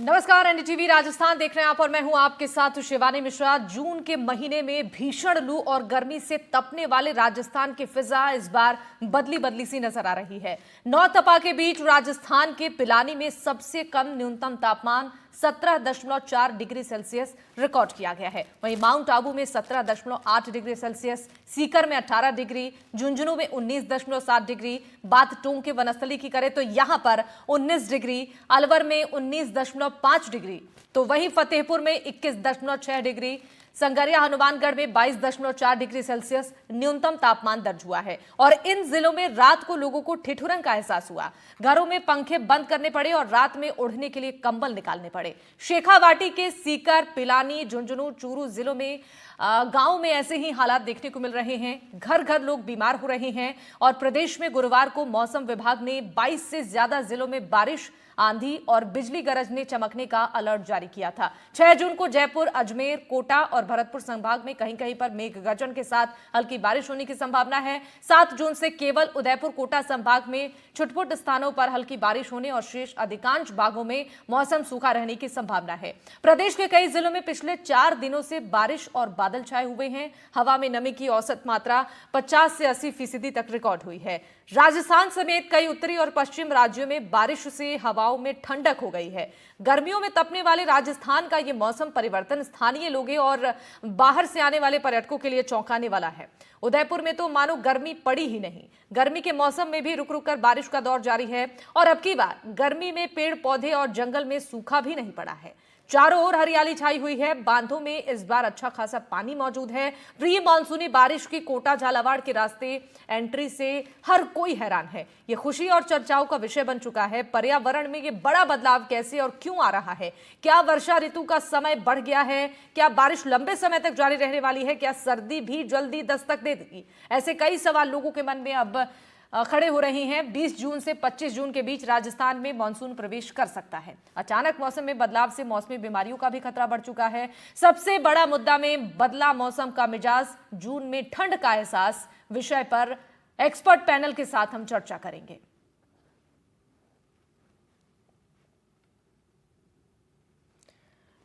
नमस्कार, एनडीटीवी राजस्थान देख रहे हैं आप और मैं हूं आपके साथ शिवानी मिश्रा। जून के महीने में भीषण लू और गर्मी से तपने वाले राजस्थान की फिजा इस बार बदली बदली सी नजर आ रही है। नौ तपा के बीच राजस्थान के पिलानी में सबसे कम न्यूनतम तापमान 17.4 डिग्री सेल्सियस रिकॉर्ड किया गया है। वहीं माउंट आबू में 17.8 डिग्री सेल्सियस, सीकर में 18 डिग्री, झुंझुनू में 19.7 डिग्री, बात टोंक के वनस्थली की करें तो यहां पर 19 डिग्री, अलवर में 19.5 डिग्री, तो वहीं फतेहपुर में 21.6 डिग्री, संगरिया हनुमानगढ़ में 22.4 डिग्री सेल्सियस न्यूनतम तापमान दर्ज हुआ है। और इन जिलों में रात को लोगों को ठिठुरन का एहसास हुआ। घरों में पंखे बंद करने पड़े और रात में ओढ़ने के लिए कंबल निकालने पड़े। शेखावाटी के सीकर, पिलानी, झुंझुनू, चूरू जिलों में गांव में ऐसे ही हालात देखने को मिल रहे हैं। घर घर लोग बीमार हो रहे हैं। और प्रदेश में गुरुवार को मौसम विभाग ने 22 से ज्यादा जिलों में बारिश, आंधी और बिजली गरजने चमकने का अलर्ट जारी किया था। 6 जून को जयपुर, अजमेर, कोटा और भरतपुर संभाग में कहीं कहीं पर मेघ गर्जन के साथ हल्की बारिश होने की संभावना है। 7 जून से केवल उदयपुर, कोटा संभाग में छुटपुट स्थानों पर हल्की बारिश होने और शेष अधिकांश भागों में मौसम सूखा रहने की संभावना है। प्रदेश के कई जिलों में पिछले 4 दिनों से बारिश और बादल छाए हुए हैं। हवा में नमी की औसत मात्रा 50 से 80% तक रिकॉर्ड हुई है। राजस्थान समेत कई उत्तरी और पश्चिम राज्यों में बारिश से हवाओं में ठंडक हो गई है। गर्मियों में तपने वाले राजस्थान का यह मौसम परिवर्तन स्थानीय लोगों और बाहर से आने वाले पर्यटकों के लिए चौंकाने वाला है। उदयपुर में तो मानो गर्मी पड़ी ही नहीं। गर्मी के मौसम में भी रुक रुक कर बारिश का दौर जारी है और अब की बार गर्मी में पेड़ पौधे और जंगल में सूखा भी नहीं पड़ा है। चारों ओर हरियाली छाई हुई है। बांधों में इस बार अच्छा खासा पानी मौजूद है। प्री मानसूनी बारिश की कोटा झालावाड़ के रास्ते एंट्री से हर कोई हैरान है। ये खुशी और चर्चाओं का विषय बन चुका है। पर्यावरण में ये बड़ा बदलाव कैसे और क्यों आ रहा है? क्या वर्षा ऋतु का समय बढ़ गया है? क्या बारिश लंबे समय तक जारी रहने वाली है? क्या सर्दी भी जल्दी दस्तक दे देगी? ऐसे कई सवाल लोगों के मन में अब खड़े हो रही हैं। 20 जून से 25 जून के बीच राजस्थान में मानसून प्रवेश कर सकता है। अचानक मौसम में बदलाव से मौसमी बीमारियों का भी खतरा बढ़ चुका है। सबसे बड़ा मुद्दा में बदला मौसम का मिजाज, जून में ठंड का एहसास विषय पर एक्सपर्ट पैनल के साथ हम चर्चा करेंगे।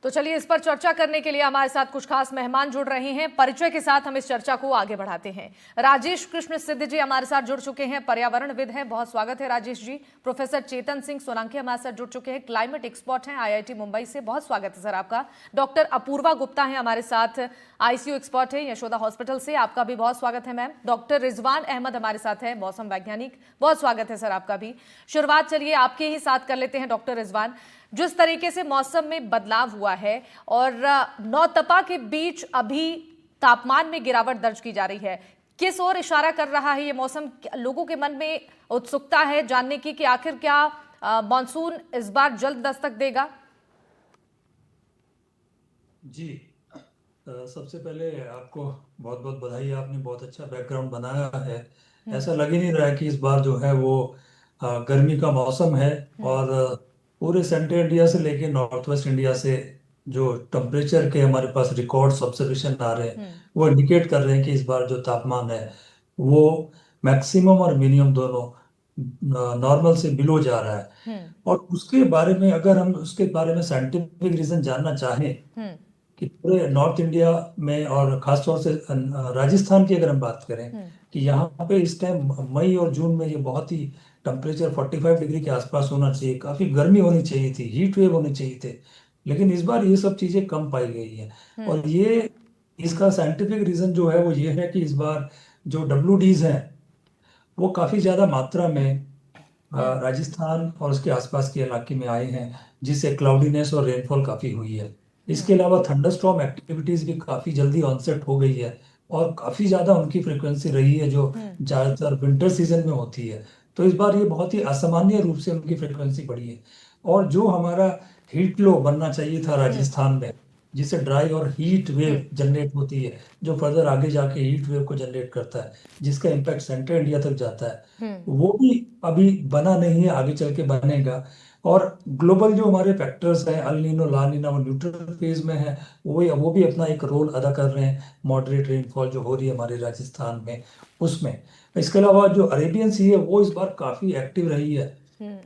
तो चलिए, इस पर चर्चा करने के लिए हमारे साथ कुछ खास मेहमान जुड़ रहे हैं। परिचय के साथ हम इस चर्चा को आगे बढ़ाते हैं। राजेश कृष्ण सिद्ध जी हमारे साथ जुड़ चुके हैं, पर्यावरणविद हैं, बहुत स्वागत है राजेश जी। प्रोफेसर चेतन सिंह सोलंकी हमारे साथ जुड़ चुके हैं, क्लाइमेट एक्सपर्ट हैं, आईआईटी मुंबई से, बहुत स्वागत है सर आपका। डॉक्टर अपूर्वा गुप्ता हैं हमारे साथ, आईसीयू एक्सपर्ट है, यशोदा हॉस्पिटल से, आपका भी बहुत स्वागत है मैम। डॉक्टर रिजवान अहमद हमारे साथ है, मौसम वैज्ञानिक, बहुत स्वागत है सर आपका भी। शुरुआत चलिए आपके ही साथ कर लेते हैं डॉक्टर रिजवान। जिस तरीके से मौसम में बदलाव हुआ है और नौ तपा के बीच अभी तापमान में गिरावट दर्ज की जा रही है, किस ओर इशारा कर रहा है ये मौसम? लोगों के मन में उत्सुकता है जानने की कि आखिर क्या मानसून इस बार जल्द दस्तक देगा? जी, सबसे पहले आपको बहुत बहुत बधाई। आपने बहुत अच्छा बैकग्राउंड बनाया है। ऐसा लग ही नहीं रहा है कि इस बार जो है वो गर्मी का मौसम है। और पूरे सेंट्रल इंडिया से लेके नॉर्थ वेस्ट इंडिया से जो टेम्परेचर के हमारे पास रिकॉर्ड्स ऑब्जर्वेशन आ रहे हैं वो इंडिकेट कर रहे हैं कि इस बार जो तापमान है वो मैक्सिमम और मिनिमम दोनों नॉर्मल से बिलो जा रहा है। और उसके बारे में, अगर हम उसके बारे में साइंटिफिक रीजन जानना चाहें कि पूरे नॉर्थ इंडिया में और खासतौर से राजस्थान की अगर हम बात करें कि यहाँ पे इस टाइम मई और जून में ये बहुत ही टेम्परेचर 45 डिग्री के आसपास होना चाहिए, काफी गर्मी होनी चाहिए थी, हीट वेव होने चाहिए थे, लेकिन इस बार ये सब चीजें कम पाई गई है। और ये इसका साइंटिफिक रीजन जो है वो ये है कि इस बार जो डब्ल्यू हैं वो काफी ज्यादा मात्रा में राजस्थान और उसके आसपास के इलाके में आए हैं, जिससे क्लाउडीनेस और रेनफॉल काफी हुई है। इसके अलावा थंडरस्टॉर्म एक्टिविटीज भी काफी जल्दी ऑनसेट हो गई है और काफी ज्यादा उनकी फ्रिक्वेंसी रही है जो ज्यादातर विंटर सीजन में होती है। तो इस बार ये बहुत ही असामान्य रूप से उनकी फ्रिक्वेंसी बढ़ी है। और जो हमारा हीट लो बनना चाहिए था राजस्थान में, जिससे ड्राई और हीट वेव जनरेट होती है, जो फर्दर आगे जाके हीट वेव को जनरेट करता है, जिसका इम्पैक्ट सेंट्रल इंडिया तक जाता है, वो भी अभी बना नहीं है, आगे चल के बनेगा। और ग्लोबल जो हमारे फैक्टर्स हैं, अल नीनो, ला नीना, वो न्यूट्रल फेज में है, वो भी अपना एक रोल अदा कर रहे हैं। मॉडरेट रेनफॉल जो हो रही है हमारे राजस्थान में उसमें। इसके अलावा जो अरेबियन सी है वो इस बार काफी एक्टिव रही है।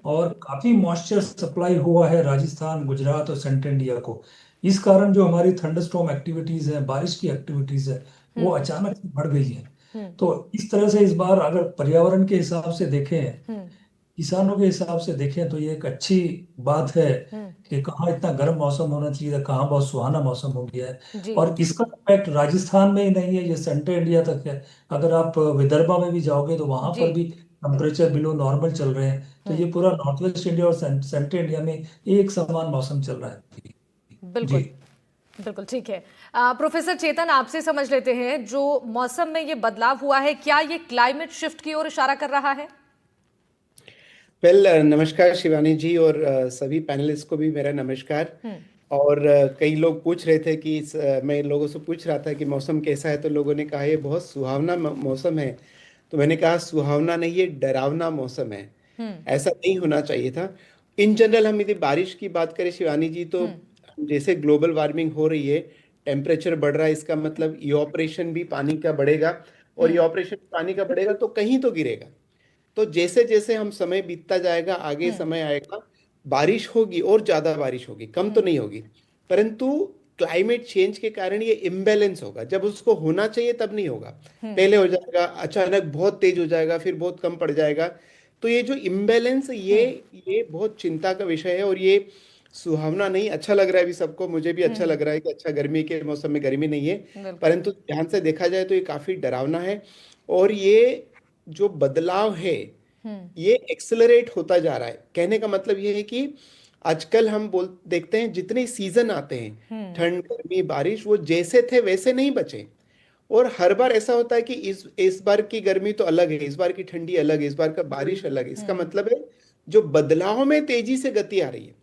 और काफी मॉइस्चर सप्लाई हुआ है राजस्थान, गुजरात और सेंट्रल इंडिया को। इस कारण जो हमारी थंडरस्टॉर्म एक्टिविटीज है, बारिश की एक्टिविटीज है, वो हम्म। अचानक से बढ़ गई है। हम्म। तो इस तरह से इस बार अगर पर्यावरण के हिसाब से देखें, हम्म। किसानों के हिसाब से देखें, तो ये एक अच्छी बात है हम्म। कि कहाँ इतना गर्म मौसम होना चाहिए था, कहाँ बहुत सुहाना मौसम हो गया है। जी। और इसका इम्पैक्ट राजस्थान में ही नहीं है, ये सेंट्रल इंडिया तक है। अगर आप विदर्भा में भी जाओगे तो वहां जी। पर भी टेम्परेचर बिलो नॉर्मल चल रहे हैं। तो हम्म। ये पूरा नॉर्थ वेस्ट इंडिया और सेंट्रल इंडिया में एक समान मौसम चल रहा है। जी। बिल्कुल। बिल्कुल ठीक है। प्रोफेसर चेतन, आपसे समझ लेते हैं, जो मौसम में ये बदलाव हुआ है, क्या ये क्लाइमेट शिफ्ट की ओर इशारा कर रहा है? वेल, नमस्कार शिवानी जी, और सभी पैनलिस्ट को भी मेरा नमस्कार। हम्म। और कई लोग पूछ रहे थे कि मैं लोगों से पूछ रहा था कि मौसम कैसा है, तो लोगों ने कहा ये बहुत सुहावना मौसम है। तो मैंने कहा सुहावना नहीं, ये डरावना मौसम है। हम्म। ऐसा नहीं होना चाहिए था। इन जनरल हम यदि बारिश की बात करें शिवानी जी, तो हम्म। जैसे ग्लोबल वार्मिंग हो रही है, टेम्परेचर बढ़ रहा है, इसका मतलब इवापोरेशन भी पानी का बढ़ेगा। और हम्म। इवापोरेशन पानी का बढ़ेगा तो कहीं तो गिरेगा। तो जैसे जैसे हम समय बीतता जाएगा, आगे हम्म। समय आएगा, बारिश होगी और ज्यादा बारिश होगी, कम तो हम्म। नहीं होगी। परंतु क्लाइमेट चेंज के कारण ये इम्बैलेंस होगा। जब उसको होना चाहिए तब नहीं होगा, हम्म। पहले हो जाएगा, अचानक बहुत तेज हो जाएगा, फिर बहुत कम पड़ जाएगा। तो ये जो इम्बैलेंस, हम्म। ये बहुत चिंता का विषय है। और ये सुहावना नहीं, अच्छा लग रहा है अभी सबको, मुझे भी अच्छा हम्म। लग रहा है कि अच्छा, गर्मी के मौसम में गर्मी नहीं है। बिल्कुल। परंतु ध्यान से देखा जाए तो ये काफी डरावना है। और ये जो बदलाव है, हम्म। ये एक्सेलरेट होता जा रहा है। कहने का मतलब ये है कि आजकल हम बोल देखते हैं जितने सीजन आते हैं, हम्म। ठंड गर्मी बारिश, वो जैसे थे वैसे नहीं बचे। और हर बार ऐसा होता है कि इस बार की गर्मी तो अलग है, इस बार की ठंडी अलग है, इस बार का बारिश अलग है। इसका हम्म। मतलब है जो बदलाव में तेजी से गति आ रही है।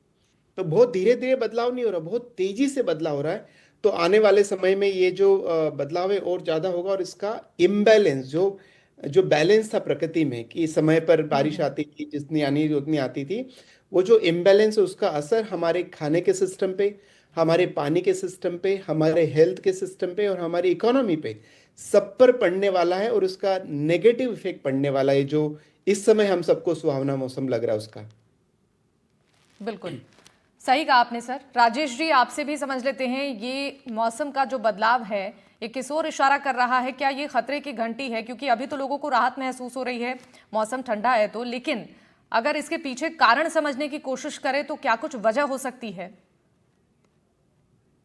तो बहुत धीरे धीरे बदलाव नहीं हो रहा, बहुत तेजी से बदलाव हो रहा है। तो आने वाले समय में ये जो बदलाव है और ज्यादा होगा। और इसका इम्बैलेंस, जो जो बैलेंस था प्रकृति में कि समय पर बारिश हम्म। आती थी, जितनी आनी थी उतनी आती थी, वो जो इम्बैलेंस है उसका असर हमारे खाने के सिस्टम पे, हमारे पानी के सिस्टम पे, हमारे हेल्थ के सिस्टम पे और हमारी इकोनॉमी पे, सब पर पड़ने वाला है। और उसका नेगेटिव इफेक्ट पड़ने वाला है, जो इस समय हम सबको सुहावना मौसम लग रहा है उसका। बिल्कुल सही कहा आपने सर। राजेश जी, आपसे भी समझ लेते हैं, ये मौसम का जो बदलाव है, ये किस ओर इशारा कर रहा है? क्या ये खतरे की घंटी है? क्योंकि अभी तो लोगों को राहत महसूस हो रही है, मौसम ठंडा है तो, लेकिन अगर इसके पीछे कारण समझने की कोशिश करें तो क्या कुछ वजह हो सकती है?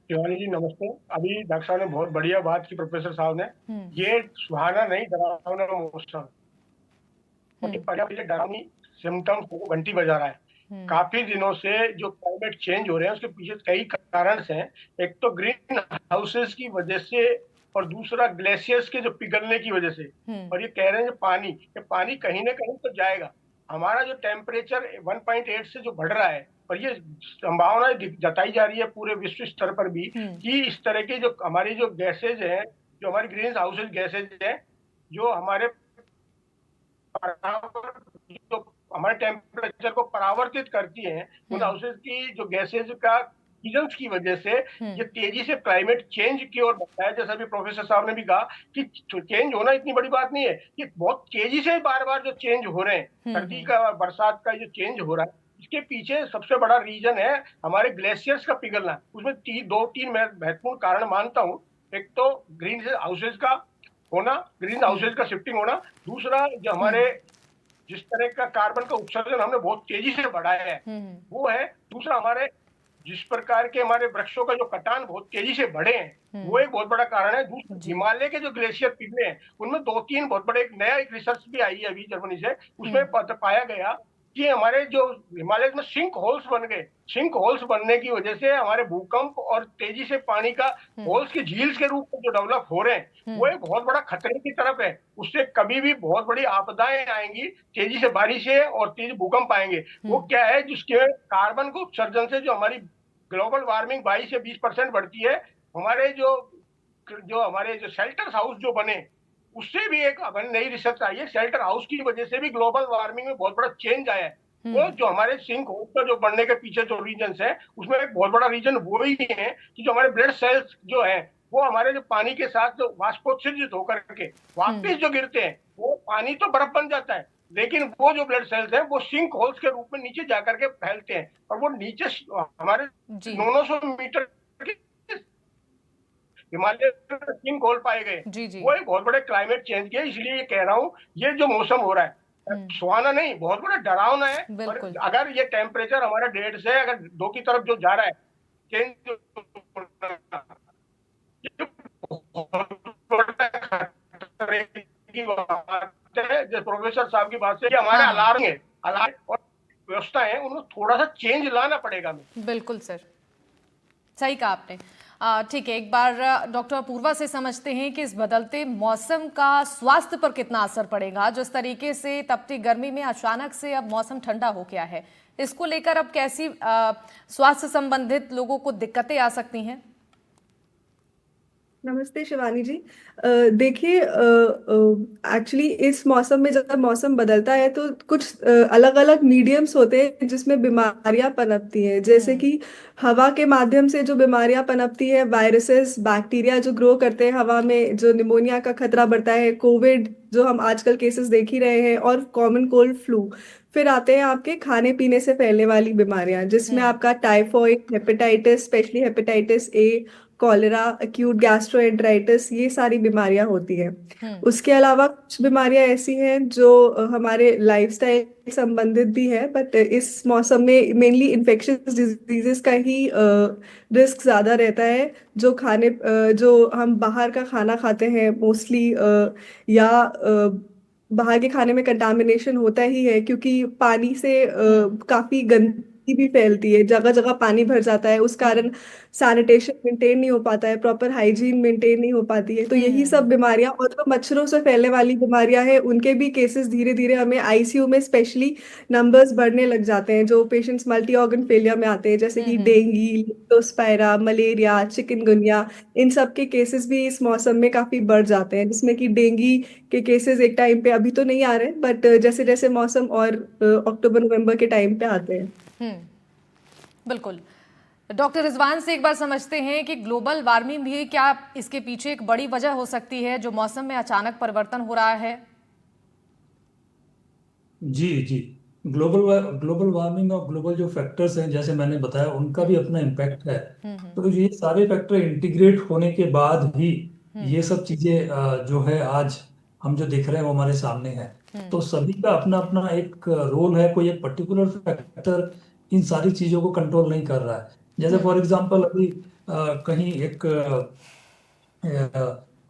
शिवानी जी नमस्ते। अभी डॉक्टर साहब ने बहुत बढ़िया बात की, प्रोफेसर साहब ने। हम्म। ये सुहाना नहीं, डरावना मौसम, और ये हम्म। पर्याप्त डरावनी सिम्टम्स को घंटी बजा रहा है। हम्म। काफी दिनों से जो क्लाइमेट चेंज हो रहे हैं उसके पीछे कई कारण हैं। एक तो ग्रीन हाउसेस की वजह से, और दूसरा ग्लेशियर्स के जो पिघलने की वजह से। हम्म। और ये कह रहे हैं ये पानी कहीं ना कहीं तो जाएगा। हमारा जो टेम्परेचर 1.8 से जो बढ़ रहा है, और ये संभावना जताई जा रही है पूरे विश्व स्तर पर भी, हम्म। कि इस तरह के जो हमारी जो गैसेज हैं, जो हमारी ग्रीन हाउसेज गैसेज हैं, जो हमारे जो हमारे टेम्परेचर को परावर्तित करती हैं, उन हम्म। हाउसेज की जो गैसेज का सीजन्स की वजह से हम्म। ये तेजी से क्लाइमेट चेंज की ओर बढ़ता है। जैसा भी प्रोफेसर साहब ने भी कहा कि चेंज होना इतनी बड़ी बात नहीं है, ये बहुत तेजी से बार बार जो चेंज हो रहे हैं, सर्दी हम्म। का बरसात का जो चेंज हो रहा है, इसके पीछे सबसे बड़ा रीजन है हमारे ग्लेशियर्स का पिघलना। उसमें दो तीन मैं महत्वपूर्ण कारण मानता हूँ। एक तो ग्रीन हाउसेज का होना, ग्रीन हम्म। हाउसेज का शिफ्टिंग होना। दूसरा, जो हम्म। हमारे जिस तरह का कार्बन का उत्सर्जन हमने बहुत तेजी से बढ़ाया है, हम्म। वो है। दूसरा, हमारे जिस प्रकार के हमारे वृक्षों का जो कटान बहुत तेजी से बढ़े हैं, वो हम्म। एक बहुत बड़ा कारण है। दूसरा, जी। हिमालय के जो ग्लेशियर पिघले हैं, उनमें दो तीन बहुत बड़े, एक रिसर्च भी आई है अभी जर्मनी से। उसमें हम्म। पाया गया कि हमारे जो हिमालय में सिंक होल्स बन गए। सिंक होल्स बनने की वजह से हमारे भूकंप और तेजी से पानी का हम्म। होल्स के झील्स के रूप में जो डेवलप हो रहे हैं, वो हम्म। एक बहुत बड़ा खतरे की तरफ है। उससे कभी भी बहुत बड़ी आपदाएं आएंगी, तेजी से बारिशें और तेज भूकंप आएंगे। वो हम्म। क्या है, जिसके कार्बन के उत्सर्जन से जो हमारी ग्लोबल वार्मिंग 22 से 20% बढ़ती है। हमारे जो जो हमारे जो शेल्टर हाउस जो बने, उससे भी एक नई रिसर्च आई है, शेल्टर हाउस की वजह से भी ग्लोबल वार्मिंग में बहुत बड़ा चेंज आया है। वो हम्म। जो हमारे सिंक होल का जो बढ़ने के पीछे जो रीजन है, उसमें एक बहुत बड़ा रीजन वो ही है कि जो हमारे ब्लड सेल्स जो है, वो हमारे जो पानी के साथ जो वाष्पोत्सर्जित होकर के हम्म। वापिस जो गिरते हैं, वो पानी तो बर्फ बन जाता है, लेकिन वो जो ब्लड सेल्स हैं वो सिंक होल्स के रूप में नीचे जाकर के फैलते हैं, और वो नीचे हमारे जी 900 मीटर के हिमालय में सिंक होल पाए गए। जी जी। वो एक बहुत बड़े क्लाइमेट चेंज के, इसलिए ये कह रहा हूँ, ये जो मौसम हो रहा है सुहाना नहीं, बहुत बड़ा डरावना है। और बिल्कुल। अगर ये टेम्परेचर हमारा 1.5 से अगर 2 की तरफ जो जा रहा है चेंज, ये बहुत बड़ा खतरे की बात है। जो प्रोफेसर साहब की बात से, ये हमारे हाँ हाँ, अलार्म है, अलार्म और व्यवस्था है, उनको थोड़ा सा चेंज लाना पड़ेगा हमें। बिल्कुल सर, सही कहा आपने। ठीक है, एक बार डॉक्टर अपूर्वा से समझते हैं कि इस बदलते मौसम का स्वास्थ्य पर कितना असर पड़ेगा। जिस तरीके से तपती गर्मी में अचानक से अब मौसम ठंडा हो गया है, इसको लेकर अब कैसी स्वास्थ्य संबंधित लोगों को दिक्कतें आ सकती हैं? नमस्ते शिवानी जी। देखिए, एक्चुअली इस मौसम में जब मौसम बदलता है तो कुछ अलग अलग मीडियम्स होते हैं जिसमें बीमारियां पनपती हैं। जैसे कि हवा के माध्यम से जो बीमारियां पनपती है, वायरसेस बैक्टीरिया जो ग्रो करते हैं हवा में, जो निमोनिया का खतरा बढ़ता है, कोविड जो हम आजकल केसेस देख ही रहे हैं, और कॉमन कोल्ड फ्लू। फिर आते हैं आपके खाने पीने से फैलने वाली बीमारियां, जिसमें हम्म आपका typhoid, hepatitis, specially hepatitis A, cholera, acute gastroenteritis, ये सारी बीमारियां होती हैं। हम्म उसके अलावा कुछ बीमारियां ऐसी हैं जो हमारे लाइफस्टाइल संबंधित भी है, बट इस मौसम में मेनली इन्फेक्शियस डिजीजेस का ही रिस्क ज्यादा रहता है। जो हम बाहर का खाना खाते हैं मोस्टली, या बाहर के खाने में कंटामिनेशन होता ही है, क्योंकि पानी से हम्म काफी गंदगी भी फैलती है, जगह जगह पानी भर जाता है, उस कारण सैनिटेशन मेंटेन नहीं हो पाता है, प्रॉपर हाइजीन मेंटेन नहीं हो पाती है। तो यही सब हम्म बीमारियां, और जो मच्छरों से फैलने वाली बीमारियां हैं, उनके भी केसेस धीरे धीरे हमें आईसीयू में स्पेशली नंबर्स बढ़ने लग जाते हैं। जो पेशेंट्स मल्टी ऑर्गन फेलियर में आते हैं, जैसे कि हम्म। डेंगू, लिप्टोस्पायरा, मलेरिया, चिकनगुनिया, इन सब के केसेस भी इस मौसम में काफी बढ़ जाते हैं। जिसमें कि डेंगू के केसेस एक टाइम पे अभी तो नहीं आ रहे, बट जैसे जैसे मौसम और अक्टूबर नवंबर के टाइम पे आते हैं। हम्म, बिल्कुल। डॉक्टर रिजवान से एक बार समझते हैं कि ग्लोबल वार्मिंग भी क्या इसके पीछे एक बड़ी वजह हो सकती है, जो मौसम में अचानक परिवर्तन हो रहा है? जी जी। ग्लोबल वार्मिंग और ग्लोबल जो फैक्टर्स हैं, जैसे मैंने बताया, उनका भी हम्म अपना इम्पैक्ट है। हम्म तो ये सारे फैक्टर इंटीग्रेट होने के बाद ही हम्म ये सब चीजें जो है आज हम जो देख रहे हैं वो हमारे सामने है। हम्म तो सभी का अपना अपना एक रोल है। कोई एक पर्टिकुलर फैक्टर इन सारी चीजों को कंट्रोल नहीं कर रहा है। जैसे हम्म फॉर एग्जांपल अभी कहीं एक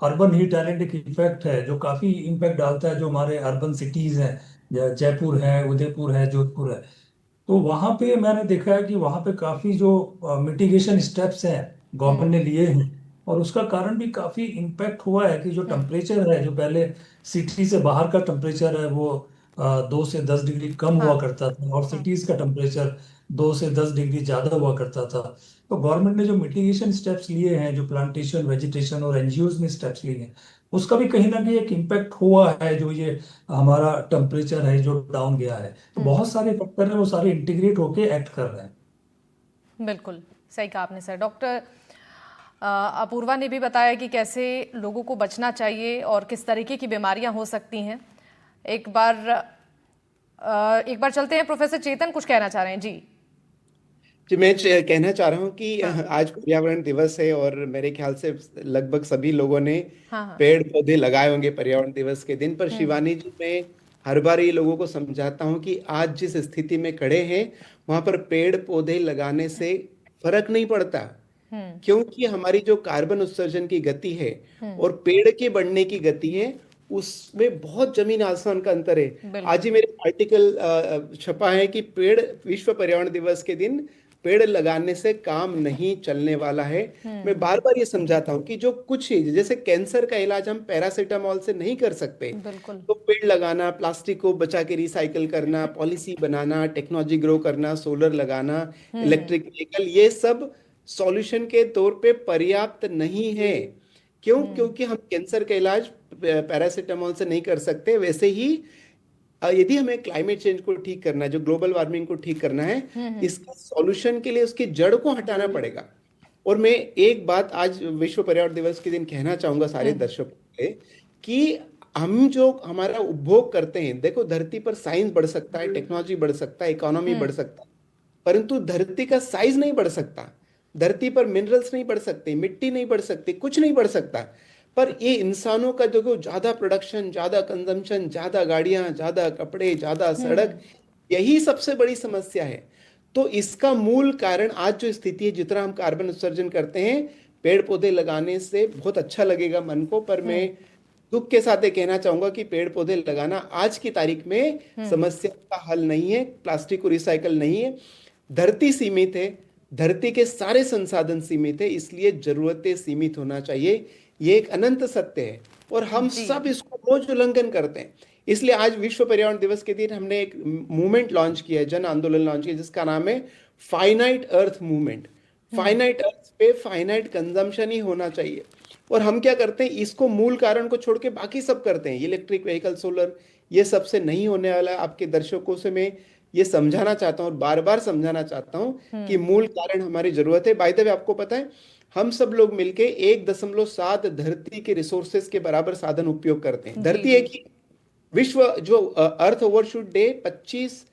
अर्बन हीट आइलैंड एक इफेक्ट है जो काफी इम्पैक्ट डालता है, जो हमारे अर्बन सिटीज हैं, जयपुर है, उदयपुर है, जोधपुर है। तो वहां पे मैंने देखा है कि वहां पे काफी जो मिटिगेशन स्टेप्स हैं गवर्नमेंट हम्म ने लिए हैं, और उसका कारण भी काफी इम्पैक्ट हुआ है कि जो हम्म टेम्परेचर है, जो पहले सिटी से बाहर का टेम्परेचर है वो 2 से 10 डिग्री कम हाँ हुआ करता था, और हाँ सिटीज का टेम्परेचर 2 से 10 डिग्री ज्यादा हुआ करता था। तो गवर्नमेंट ने जो मिटिगेशन स्टेप्स लिए हैं, जो प्लांटेशन, वेजिटेशन और एनजीओज ने स्टेप्स लिए हैं, उसका भी कहीं ना कहीं एक इम्पैक्ट हुआ है। जो ये हमारा टेम्परेचर है जो डाउन गया है, तो बहुत सारे फैक्टर हैं, वो सारे इंटीग्रेट होके एक्ट कर रहे हैं। बिल्कुल सही कहा आपने सर। डॉक्टर अपूर्वा ने भी बताया कि कैसे लोगों को बचना चाहिए और किस तरीके की बीमारियां हो सकती हैं। एक बार चलते हैं, प्रोफेसर चेतन कुछ कहना चाह रहे हैं जी। जी, मैं कहना चाह रहा हूँ कि हाँ आज पर्यावरण दिवस है, और मेरे ख्याल से लगभग सभी लोगों ने हाँ हाँ। पेड़ पौधे लगाए होंगे पर्यावरण दिवस के दिन पर। हम्म शिवानी जी, मैं हर बार ये लोगों को समझाता हूँ कि आज जिस स्थिति में खड़े हैं वहां पर पेड़ पौधे लगाने से फर्क नहीं पड़ता, हम्म क्योंकि हमारी जो कार्बन उत्सर्जन की गति है हम्म और पेड़ के बढ़ने की गति है, उसमें बहुत जमीन आसमान का अंतर है। आज बिल्कुल। ही मेरे आर्टिकल छपा है कि पेड़, विश्व पर्यावरण दिवस के दिन पेड़ लगाने से काम नहीं चलने वाला है। मैं बार बार ये समझाता हूँ कि जो कुछ ही, जैसे कैंसर का इलाज हम पैरासीटामोल से नहीं कर सकते, बिल्कुल। तो पेड़ लगाना, प्लास्टिक को बचा के रिसाइकल करना, पॉलिसी बनाना, टेक्नोलॉजी ग्रो करना, सोलर लगाना, हम्म इलेक्ट्रिक व्हीकल, ये सब सॉल्यूशन के तौर पे पर्याप्त नहीं है। क्यों? हम्म क्योंकि हम कैंसर का इलाज पैरासीटामोल से नहीं कर सकते। वैसे ही यदि हमें क्लाइमेट चेंज को ठीक करना है, जो ग्लोबल वार्मिंग को ठीक करना है, हम्म इसका सॉल्यूशन के लिए उसकी जड़ को हटाना पड़ेगा। और मैं एक बात आज विश्व पर्यावरण दिवस के दिन कहना चाहूंगा सारे हम्म दर्शकों से, कि हम जो हमारा उपभोग करते हैं, देखो धरती पर साइंस बढ़ सकता है, टेक्नोलॉजी बढ़ सकता है, इकोनॉमी बढ़ सकता है, परंतु धरती का साइज नहीं बढ़ सकता। धरती पर मिनरल्स नहीं बढ़ सकते, मिट्टी नहीं बढ़ सकती, कुछ नहीं बढ़ सकता। पर ये इंसानों का देखो, ज्यादा प्रोडक्शन, ज्यादा कंजम्पशन, ज्यादा गाड़ियां, ज्यादा कपड़े, ज्यादा सड़क, यही सबसे बड़ी समस्या है। तो इसका मूल कारण आज जो स्थिति है, जितना हम कार्बन उत्सर्जन करते हैं, पेड़ पौधे लगाने से बहुत अच्छा लगेगा मन को, पर मैं दुख के साथ ये कहना चाहूंगा कि पेड़ पौधे लगाना आज की तारीख में समस्या का हल नहीं है, प्लास्टिक को रिसाइकल नहीं है। धरती सीमित है, धरती के सारे संसाधन सीमित है, इसलिए जरूरतें सीमित होना चाहिए। ये एक अनंत सत्य है और हम जी। सब इसको रोज उल्लंघन करते हैं। इसलिए आज विश्व पर्यावरण दिवस के दिन हमने एक मूवमेंट लॉन्च किया है, जन आंदोलन लॉन्च किया, जिसका नाम है फाइनाइट अर्थ मूवमेंट। फाइनाइट अर्थ पे फाइनाइट कंजम्पशन ही होना चाहिए। और हम क्या करते हैं, इसको मूल कारण को छोड़ के बाकी सब करते हैं, इलेक्ट्रिक व्हीकल, सोलर, ये सबसे नहीं होने वाला है। आपके दर्शकों से मैं ये समझाना चाहता हूँ और बार बार समझाना चाहता हूँ कि मूल कारण हमारी जरूरत है। बाय द वे, आपको पता है हम सब लोग मिलके 1.7 धरती के रिसोर्सेज के बराबर साधन उपयोग करते हैं। धरती एक ही विश्व जो अर्थ ओवरशूट डे 25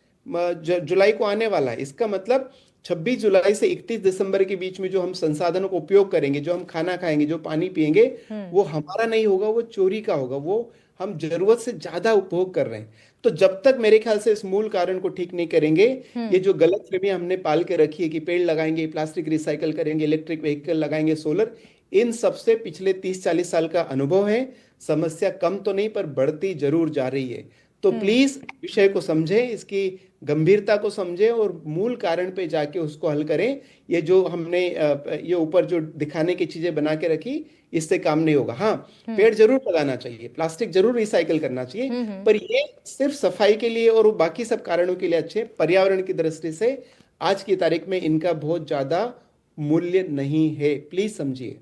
जुलाई को आने वाला है, इसका मतलब 26 जुलाई से 31 दिसंबर के बीच में जो हम संसाधनों को उपयोग करेंगे, जो हम खाना खाएंगे, जो पानी पिएंगे, वो हमारा नहीं होगा, वो चोरी का होगा, वो हम जरूरत से ज्यादा उपभोग कर रहे हैं। तो जब तक मेरे ख्याल से इस मूल कारण को ठीक नहीं करेंगे, ये जो गलत फहमी हमने पाल के रखी है कि पेड़ लगाएंगे, प्लास्टिक रिसाइकल करेंगे, इलेक्ट्रिक व्हीकल लगाएंगे, सोलर, इन सबसे पिछले 30-40 साल का अनुभव है। समस्या कम तो नहीं, पर बढ़ती जरूर जा रही है। तो प्लीज विषय को समझें, इसकी गंभीरता को समझें और मूल कारण पे जाके उसको हल करें। ये जो हमने ये ऊपर जो दिखाने की चीजें बना के रखी, इससे काम नहीं होगा। हाँ, पेड़ जरूर लगाना चाहिए, प्लास्टिक जरूर रिसाइकल करना चाहिए, पर ये सिर्फ सफाई के लिए और बाकी सब कारणों के लिए अच्छे, पर्यावरण की दृष्टि से आज की तारीख में इनका बहुत ज्यादा मूल्य नहीं है। प्लीज समझिए।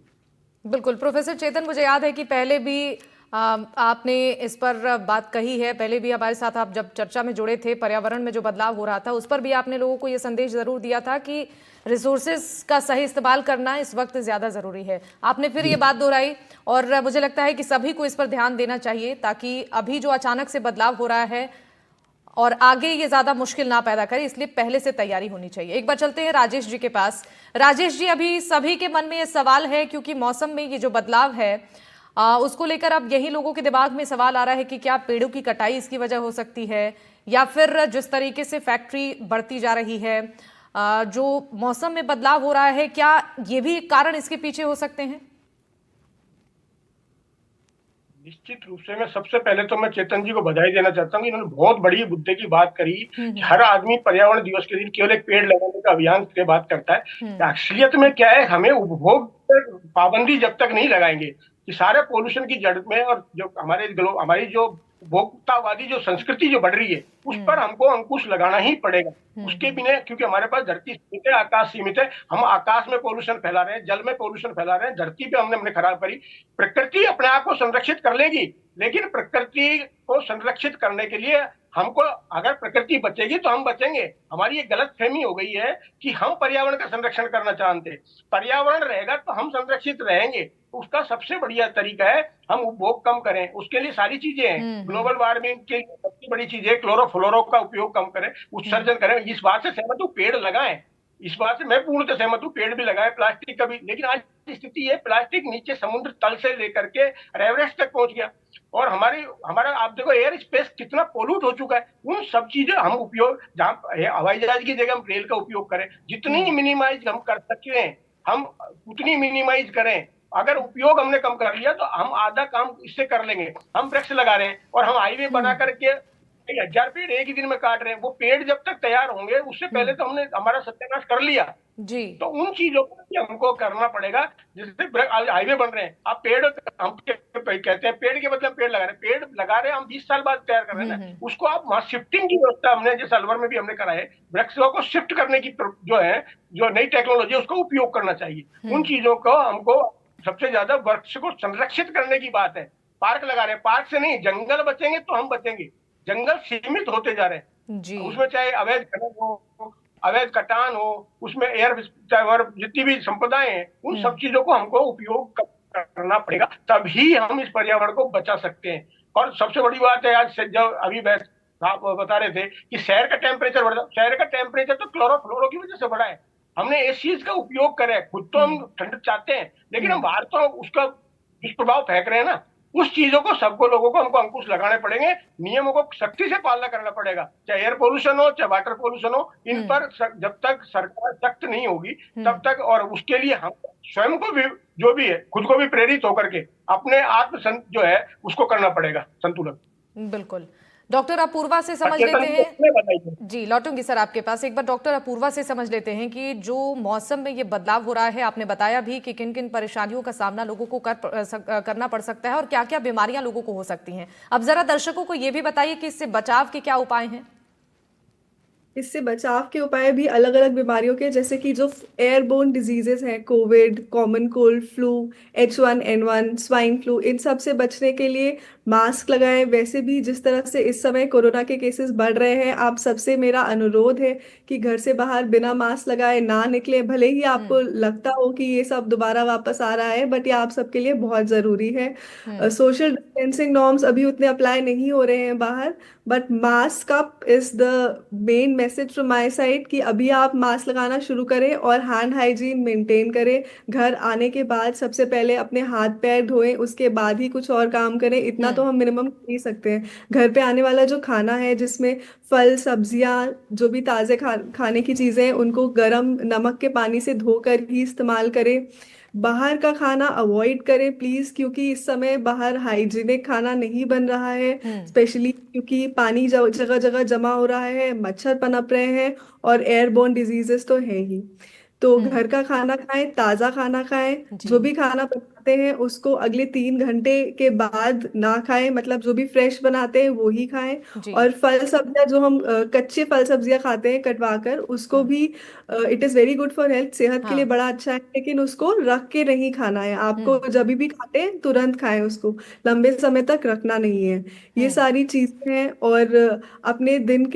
बिल्कुल प्रोफेसर चेतन, मुझे याद है कि पहले भी आपने इस पर बात कही है, पहले भी हमारे साथ आप जब चर्चा में जुड़े थे, पर्यावरण में जो बदलाव हो रहा था उस पर भी आपने लोगों को ये संदेश जरूर दिया था कि रिसोर्सेज का सही इस्तेमाल करना इस वक्त ज्यादा जरूरी है। आपने फिर ये बात दोहराई और मुझे लगता है कि सभी को इस पर ध्यान देना चाहिए, ताकि अभी जो अचानक से बदलाव हो रहा है और आगे ये ज्यादा मुश्किल ना पैदा करे, इसलिए पहले से तैयारी होनी चाहिए। एक बार चलते हैं राजेश जी के पास। राजेश जी, अभी सभी के मन में ये सवाल है, क्योंकि मौसम में ये जो बदलाव है उसको लेकर अब यही लोगों के दिमाग में सवाल आ रहा है कि क्या पेड़ों की कटाई इसकी वजह हो सकती है, या फिर जिस तरीके से फैक्ट्री बढ़ती जा रही है, जो मौसम में बदलाव हो रहा है, क्या ये भी एक कारण इसके पीछे हो सकते हैं? निश्चित रूप से मैं सबसे पहले तो मैं चेतन जी को बधाई देना चाहता हूँ, इन्होंने बहुत बड़ी मुद्दे की बात करी कि हर आदमी पर्यावरण दिवस के दिन केवल एक पेड़ लगाने का अभियान की बात करता है। असलियत में क्या है, हमें उपभोग पर पाबंदी जब तक नहीं लगाएंगे कि सारे पोल्यूशन की जड़ में, और जो हमारी जो उपभोक्तावादी जो संस्कृति जो बढ़ रही है, उस पर हमको अंकुश लगाना ही पड़ेगा। उसके बिना, क्योंकि हमारे पास धरती सीमित है, आकाश सीमित है, हम आकाश में पोल्यूशन फैला रहे हैं, जल में पोल्यूशन फैला रहे हैं, धरती पे हमने खराब करी। प्रकृति अपने आप को संरक्षित कर लेगी, लेकिन प्रकृति को संरक्षित करने के लिए हमको, अगर प्रकृति बचेगी तो हम बचेंगे। हमारी ये गलत फहमी हो गई है कि हम पर्यावरण का संरक्षण करना चाहते हैं। पर्यावरण रहेगा तो हम संरक्षित रहेंगे। उसका सबसे बढ़िया तरीका है हम उपभोग कम करें। उसके लिए सारी चीजें हैं। ग्लोबल वार्मिंग की सबसे बड़ी चीज है क्लोरोफ्लोरो का उपयोग कम करें, उत्सर्जन करें। इस बात से सहमत हूँ, पेड़ लगाएं, इस बात से मैं पूर्णतः सहमत हूँ, पेड़ भी लगाएं, प्लास्टिक का भी। लेकिन आज स्थिति है, प्लास्टिक नीचे समुद्र तल से लेकर के एवरेस्ट तक पहुंच गया, और हमारा आप देखो एयर स्पेस कितना पोल्यूट हो चुका है। उन सब चीजें हम उपयोग, जहां हवाई जहाज की जगह हम रेल का उपयोग करें, जितनी मिनिमाइज हम कर सकते हैं हम उतनी मिनिमाइज करें। अगर उपयोग हमने कम कर लिया तो हम आधा काम इससे कर लेंगे। हम वृक्ष लगा रहे हैं और हम हाईवे बना करके 1000 पेड़ एक ही दिन में काट रहे हैं। वो पेड़ जब तक तैयार होंगे उससे पहले तो हमने हमारा सत्यानाश कर लिया जी। तो उन चीजों को भी हमको करना पड़ेगा। जैसे हाईवे बन रहे हैं, आप पेड़, हम कहते हैं पेड़ के बदले पेड़ लगा रहे हैं, पेड़ लगा रहे हैं हम 20 साल बाद तैयार कर रहे हैं ना, उसको आप वहां शिफ्टिंग की व्यवस्था हमने जैसे अलवर में भी हमने करा है। वृक्षों को शिफ्ट करने की जो है, जो नई टेक्नोलॉजी है उसका उपयोग करना चाहिए। उन चीजों को हमको सबसे ज्यादा वृक्ष को संरक्षित करने की बात है। पार्क लगा रहे हैं, पार्क से नहीं, जंगल बचेंगे तो हम बचेंगे। जंगल सीमित होते जा रहे हैं जी। उसमें चाहे अवैध खनन हो, अवैध कटान हो, उसमें एयर जितनी भी संपदाएं हैं, उन सब चीजों को हमको उपयोग करना पड़ेगा, तभी हम इस पर्यावरण को बचा सकते हैं। और सबसे बड़ी बात है, आज जब अभी आप बता रहे थे कि शहर का टेम्परेचर बढ़ा, शहर का टेम्परेचर तो क्लोरोफ्लोरो की वजह से बढ़ा है। हमने इस चीज का उपयोग करा है, खुद तो हम ठंड चाहते हैं, लेकिन हम बाहर तो उसका दुष्प्रभाव फेंक रहे हैं ना। उस चीजों को सबको लोगों को हमको अंकुश लगाने पड़ेंगे, नियमों को सख्ती से पालना करना पड़ेगा, चाहे एयर पोल्यूशन हो चाहे वाटर पोल्यूशन हो। इन पर जब तक सरकार सख्त नहीं होगी तब तक, और उसके लिए हम स्वयं को भी, जो भी है, खुद को भी प्रेरित होकर के अपने आत्म जो है उसको करना पड़ेगा संतुलन। बिल्कुल। डॉक्टर अपूर्वा से समझ सचेतन लेते को हैं। अपने बताइए। जी, लौटूंगी सर आपके पास। एक बार डॉक्टर अपूर्वा से समझ लेते हैं कि जो मौसम में ये बदलाव हो रहा है, आपने बताया भी कि किन किन परेशानियों का सामना लोगों को करना पड़ सकता है और क्या क्या बीमारियां लोगों को हो सकती हैं। अब जरा दर्शकों को ये भी बताइए कि इससे बचाव के क्या उपाय हैं। इससे बचाव के उपाय भी अलग अलग बीमारियों के, जैसे कि जो एयरबोर्न डिजीजेस हैं, Covid, common cold, flu, H1N1, swine flu, इन सब से बचने के लिए मास्क लगाएं। वैसे भी जिस तरह से इस समय कोरोना के केसेस बढ़ रहे हैं, आप सबसे मेरा अनुरोध है कि घर से बाहर बिना मास्क लगाए ना निकले। भले ही आपको लगता हो कि ये सब दोबारा वापस आ रहा है, बट ये आप सबके लिए बहुत जरूरी है। सोशल डिस्टेंसिंग नॉर्म्स अभी उतने अप्लाई नहीं हो रहे हैं बाहर, but mask up is the main message from my side कि अभी आप मास्क लगाना शुरू करें और हैंड हाइजीन मेंटेन करें। घर आने के बाद सबसे पहले अपने हाथ पैर धोएं, उसके बाद ही कुछ और काम करें। इतना तो हम मिनिमम कर ही सकते हैं। घर पे आने वाला जो खाना है, जिसमें फल सब्जियां, जो भी ताजे खाने की चीजें हैं, उनको गर्म नमक के पानी से धोकर ही इस्तेमाल करें। बाहर का खाना अवॉइड करें प्लीज, क्योंकि इस समय बाहर हाइजीनिक खाना नहीं बन रहा है, स्पेशली क्योंकि पानी जगह जगह जमा हो रहा है, मच्छर पनप रहे हैं और एयरबोर्न डिजीजेस तो है ही। तो घर का खाना खाएं, ताजा खाना खाएं। जी। जो भी खाना बनाते हैं उसको अगले 3 घंटे के बाद ना खाएं, मतलब जो भी फ्रेश बनाते हैं वो ही खाएं। जी। और फल सब्जियां, जो हम कच्चे फल सब्जियां खाते हैं कटवा कर, उसको भी it is very good for health, सेहत के लिए हाँ। बड़ा अच्छा है, लेकिन उसको रख के नहीं खाना है आपको। जब भी खाते हैं तुरंत खाएं उसको, लंबे समय तक रखना नहीं है। ये सारी चीजें हैं। और अपने दिन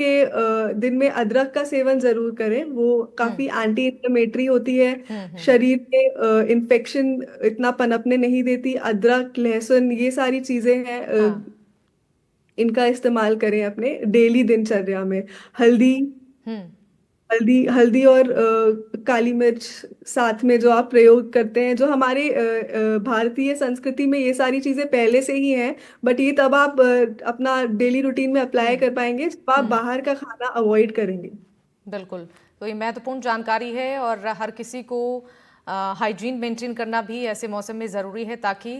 में अदरक का सेवन जरूर करें, वो काफी एंटी इंफ्लेमेटरी होती है, शरीर में इन्फेक्शन इतना पनपने नहीं देती। अदरक, लहसुन, ये सारी चीजें हैं, हाँ। इनका इस्तेमाल करें अपने डेली दिनचर्या में। हल्दी हम्म। हल्दी हल्दी और काली मिर्च साथ में जो आप प्रयोग करते हैं, जो हमारे भारतीय संस्कृति में ये सारी चीजें पहले से ही हैं, बट ये तब आप अपना डेली रूटीन में अप्लाई कर पाएंगे जब आप बाहर का खाना अवॉइड करेंगे। बिल्कुल। तो ये महत्वपूर्ण जानकारी है और हर किसी को हाइजीन मेंटेन करना भी ऐसे मौसम में ज़रूरी है, ताकि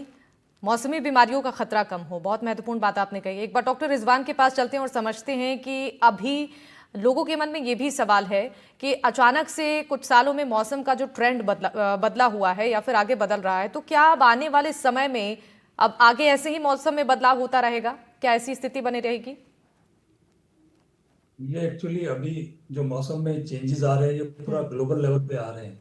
मौसमी बीमारियों का खतरा कम हो। बहुत महत्वपूर्ण बात आपने कही। एक बार डॉक्टर रिजवान के पास चलते हैं और समझते हैं कि अभी लोगों के मन में ये भी सवाल है कि अचानक से कुछ सालों में मौसम का जो ट्रेंड बदला हुआ है या फिर आगे बदल रहा है, तो क्या अब आने वाले समय में अब आगे ऐसे ही मौसम में बदलाव होता रहेगा? क्या ऐसी स्थिति बनी रहेगी? ये एक्चुअली अभी जो मौसम में चेंजेस आ रहे हैं, ये पूरा ग्लोबल लेवल पे आ रहे हैं।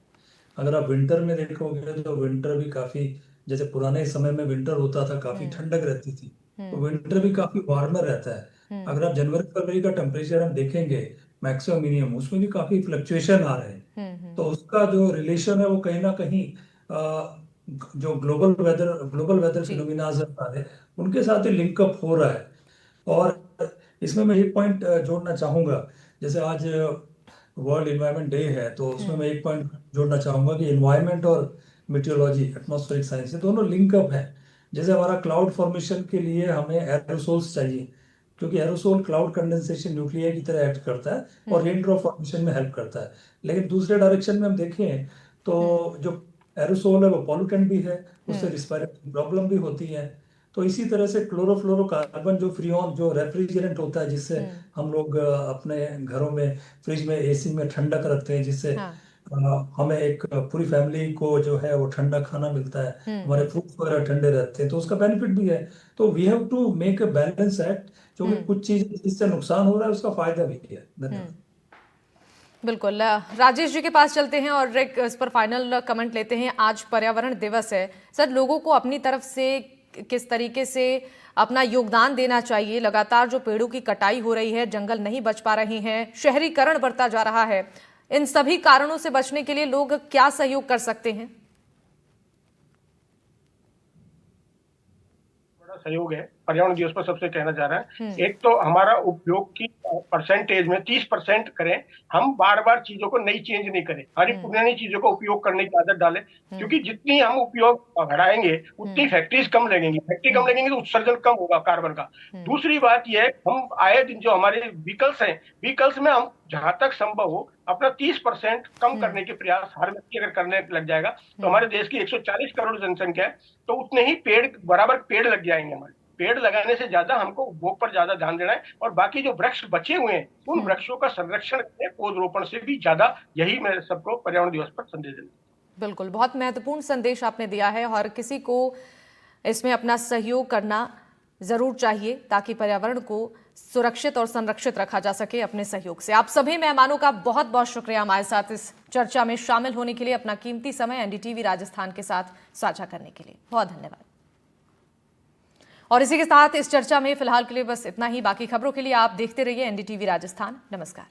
अगर आप विंटर में देखोगे तो विंटर भी काफी, जैसे पुराने समय में विंटर होता था, काफी ठंडक रहती थी, तो विंटर भी काफी वार्मर रहता है। अगर आप जनवरी फरवरी का टेम्परेचर हम देखेंगे, मैक्सिमम मिनिमम, उसमें भी काफी फ्लक्चुएशन आ रहे हैं। तो उसका जो रिलेशन है वो कहीं ना कहीं जो ग्लोबल वेदर जी। फिनोमिना आ रहे हैं, उनके साथ ही लिंकअप हो रहा है। और इसमें मैं एक पॉइंट जोड़ना चाहूंगा। जैसे आज वर्ल्ड इन्वायरमेंट डे है, तो उसमें मैं एक पॉइंट जोड़ना चाहूंगा कि इन्वायरमेंट और मेटियोलॉजी, एटमॉस्फेरिक साइंस, ये दोनों लिंकअप है। जैसे हमारा क्लाउड फॉर्मेशन के लिए हमें एरोसोल्स चाहिए, क्योंकि एरोसोल क्लाउड कंडेंसेशन न्यूक्लियर की तरह एक्ट करता है और रेन ड्रॉप फॉर्मेशन में हेल्प करता है। लेकिन दूसरे डायरेक्शन में हम देखें तो जो एरोसोल है वो पॉल्यूटेंट भी है, उससे रिस्पायरेटरी प्रॉब्लम भी होती है। तो इसी तरह से क्लोरोफ्लोरोकार्बन जो फ्रियोन, जो रेफ्रिजरेंट होता है, जिससे हम लोग अपने घरों में, फ्रिज में, एसी में ठंडक रखते हैं, जिससे हाँ। हमें एक पूरी फैमिली को जो है वो ठंडा खाना मिलता है, हमारे फ्रूट्स वगैरह ठंडे रहते हैं, तो उसका बेनिफिट भी है। तो we have to make a balance act, क्योंकि कुछ चीज जिससे नुकसान हो रहा है उसका फायदा भी है। धन्यवाद। बिल्कुल। राजेश जी के पास चलते हैं और एक इस पर फाइनल कमेंट लेते हैं। आज पर्यावरण दिवस है सर, लोगों को अपनी तरफ से किस तरीके से अपना योगदान देना चाहिए? लगातार जो पेड़ों की कटाई हो रही है, जंगल नहीं बच पा रहे हैं, शहरीकरण बढ़ता जा रहा है, इन सभी कारणों से बचने के लिए लोग क्या सहयोग कर सकते हैं? बड़ा सहयोग है पर्यावरण दिवस पर सबसे कहना चाह रहा है। हम्म। एक तो हमारा उपयोग की परसेंटेज में 30% करें, हम बार बार चीजों को नई चेंज नहीं करें, हर पुरानी चीजों को उपयोग करने की आदत डालें, क्योंकि जितनी हम उपयोग बढ़ाएंगे उतनी फैक्ट्रीज कम लगेंगी, फैक्ट्री कम लगेंगी तो उत्सर्जन कम होगा कार्बन का। दूसरी बात यह है, हम आए दिन जो हमारे व्हीकल्स हैं, व्हीकल्स में हम जहां तक संभव हो अपना 30% कम करने के प्रयास हर व्यक्ति अगर करने लग जाएगा तो हमारे देश की 140 करोड़ जनसंख्या है, तो उतने ही पेड़ बराबर पेड़ लग जाएंगे। हमारे पेड़ लगाने से ज्यादा हमको उपभोग पर ज्यादा ध्यान देना है, और बाकी जो वृक्ष बचे हुए हैं उन वृक्षों का संरक्षण करें, पौधरोपण से भी ज्यादा। यही मैं सबको पर्यावरण दिवस पर संदेश देना। बिल्कुल, बहुत महत्वपूर्ण संदेश आपने दिया है और किसी को इसमें अपना सहयोग करना जरूर चाहिए ताकि पर्यावरण को सुरक्षित और संरक्षित रखा जा सके अपने सहयोग से। आप सभी मेहमानों का बहुत बहुत शुक्रिया हमारे साथ इस चर्चा में शामिल होने के लिए, अपना कीमती समय एनडीटीवी राजस्थान के साथ साझा करने के लिए बहुत धन्यवाद। और इसी के साथ इस चर्चा में फिलहाल के लिए बस इतना ही। बाकी खबरों के लिए आप देखते रहिए एनडीटीवी राजस्थान। नमस्कार।